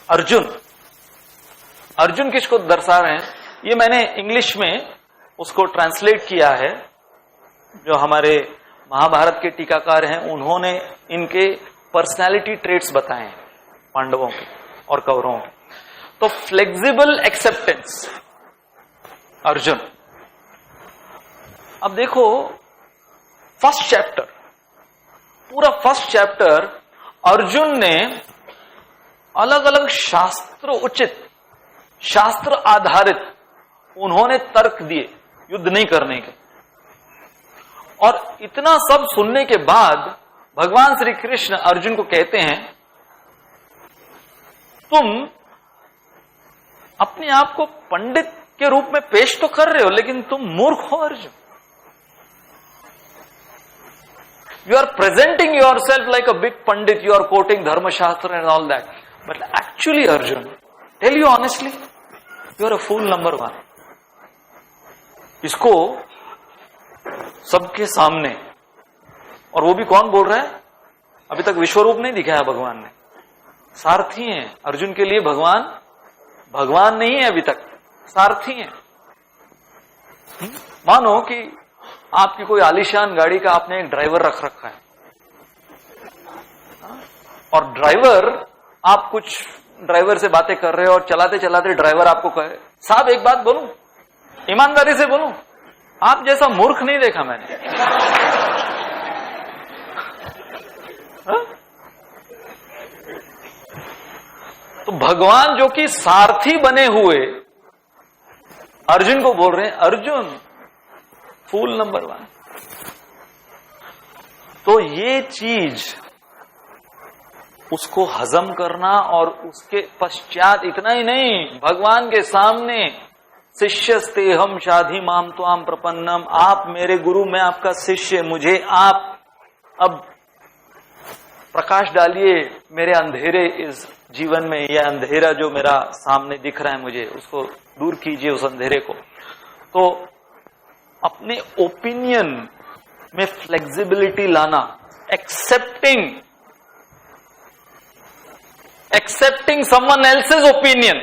अर्जुन किसको दर्शा रहे हैं? ये मैंने इंग्लिश में उसको ट्रांसलेट किया है। जो हमारे महाभारत के टीकाकार हैं उन्होंने इनके पर्सनालिटी ट्रेट्स बताए हैं पांडवों के और कौरवों के। तो फ्लेक्सिबल एक्सेप्टेंस अर्जुन। अब देखो फर्स्ट चैप्टर, पूरा फर्स्ट चैप्टर अर्जुन ने अलग अलग शास्त्र उचित, शास्त्र आधारित उन्होंने तर्क दिए युद्ध नहीं करने के। और इतना सब सुनने के बाद भगवान श्री कृष्ण अर्जुन को कहते हैं, तुम अपने आप को पंडित के रूप में पेश तो कर रहे हो, लेकिन तुम मूर्ख हो Arjun. You are presenting yourself like a big pandit, you are quoting Dharma Shastra and all that. But actually, Arjun, tell you honestly, you are a fool number one. इसको सबके सामने, और वो भी कौन बोल रहा है? अभी तक विश्वरूप नहीं दिखाया भगवान ने, सारथी हैं अर्जुन के लिए। भगवान नहीं है अभी तक, सारथी हैं। मानो कि आपकी कोई आलीशान गाड़ी का आपने एक ड्राइवर रख रखा है, और ड्राइवर, आप कुछ ड्राइवर से बातें कर रहे हो और चलाते चलाते ड्राइवर आपको कहे, साहब एक बात बोलूं, ईमानदारी से बोलूं, आप जैसा मूर्ख नहीं देखा मैंने। तो भगवान जो कि सारथी बने हुए अर्जुन को बोल रहे हैं, अर्जुन फूल नंबर वन। तो ये चीज उसको हजम करना, और उसके पश्चात इतना ही नहीं, भगवान के सामने शिष्यस्तेहम शाधि माम त्वाम प्रपन्नम, आप मेरे गुरु, मैं आपका शिष्य, मुझे आप अब प्रकाश डालिए मेरे अंधेरे इस जीवन में। यह अंधेरा जो मेरा सामने दिख रहा है मुझे, उसको दूर कीजिए, उस अंधेरे को। तो अपने ओपिनियन में फ्लेक्सिबिलिटी लाना, accepting someone else's opinion,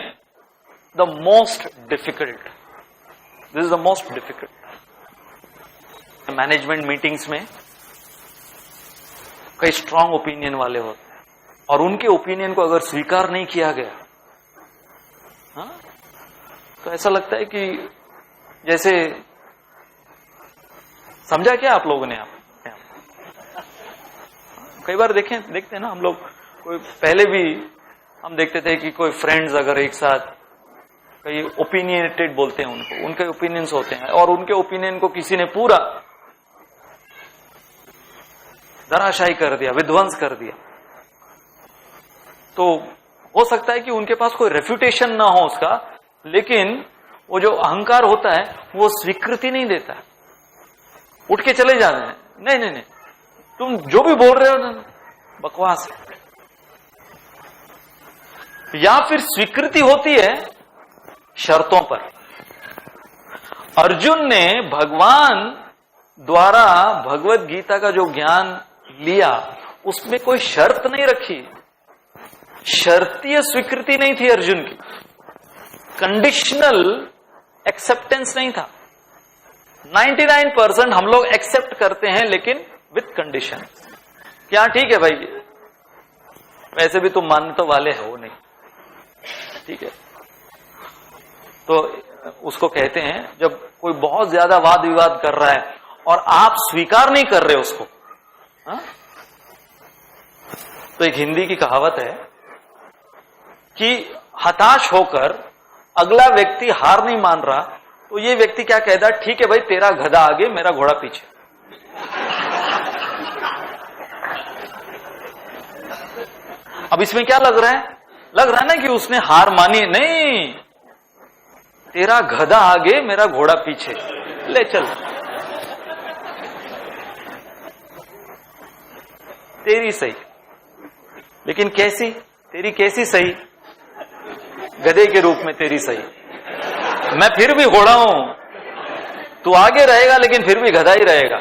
the most difficult, this is the most difficult. Management meetings में कई स्ट्रांग ओपिनियन वाले होते हैं, और उनके ओपिनियन को अगर स्वीकार नहीं किया गया, तो ऐसा लगता है कि जैसे, समझा क्या आप लोगों ने? आप कई बार देखते हैं ना हम लोग, कोई पहले भी हम देखते थे कि कोई फ्रेंड्स अगर एक साथ, कई ओपिनियनेटेड बोलते हैं उनको, उनके ओपिनियंस होते हैं, और उनके ओपिनियन को किसी ने पूरा धराशायी कर दिया, विध्वंस कर दिया। तो हो सकता है कि उनके पास कोई रेफ्यूटेशन ना हो उसका, लेकिन वो जो अहंकार होता है वो स्वीकृति नहीं देता, उठ के चले जाते हैं, नहीं, तुम जो भी बोल रहे हो ना बकवास है। या फिर स्वीकृति होती है शर्तों पर। अर्जुन ने भगवान द्वारा भगवत गीता का जो ज्ञान लिया, उसमें कोई शर्त नहीं रखी, शर्तीय स्वीकृति नहीं थी अर्जुन की, कंडीशनल एक्सेप्टेंस नहीं था। 99% हम लोग एक्सेप्ट करते हैं, लेकिन विथ कंडीशन। क्या ठीक है भाई, वैसे भी तुम मानने तो वाले हो नहीं, ठीक है। तो उसको कहते हैं जब कोई बहुत ज्यादा वाद विवाद कर रहा है और आप स्वीकार नहीं कर रहे उसको। तो एक हिंदी की कहावत है कि हताश होकर अगला व्यक्ति हार नहीं मान रहा, तो ये व्यक्ति क्या कहता है, ठीक है भाई तेरा गधा आगे मेरा घोड़ा पीछे। अब इसमें क्या लग रहा है? लग रहा है ना कि उसने हार मानी। नहीं, तेरा गधा आगे मेरा घोड़ा पीछे, ले चल, तेरी सही। लेकिन कैसी? तेरी कैसी सही? गधे के रूप में तेरी सही। मैं फिर भी घोड़ा हूं, तू आगे रहेगा लेकिन फिर भी गधा ही रहेगा।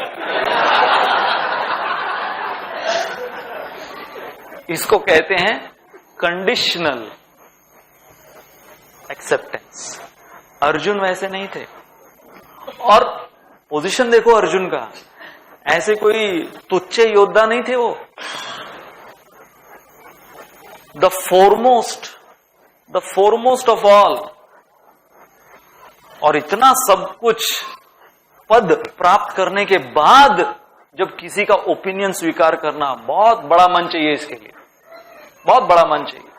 इसको कहते हैं कंडीशनल एक्सेप्टेंस। अर्जुन वैसे नहीं थे। और पोजीशन देखो अर्जुन का, ऐसे कोई तुच्छ योद्धा नहीं थे वो, द फोरमोस्ट ऑफ ऑल। और इतना सब कुछ पद प्राप्त करने के बाद जब किसी का ओपिनियन स्वीकार करना, बहुत बड़ा मन चाहिए इसके लिए, बहुत बड़ा मन चाहिए।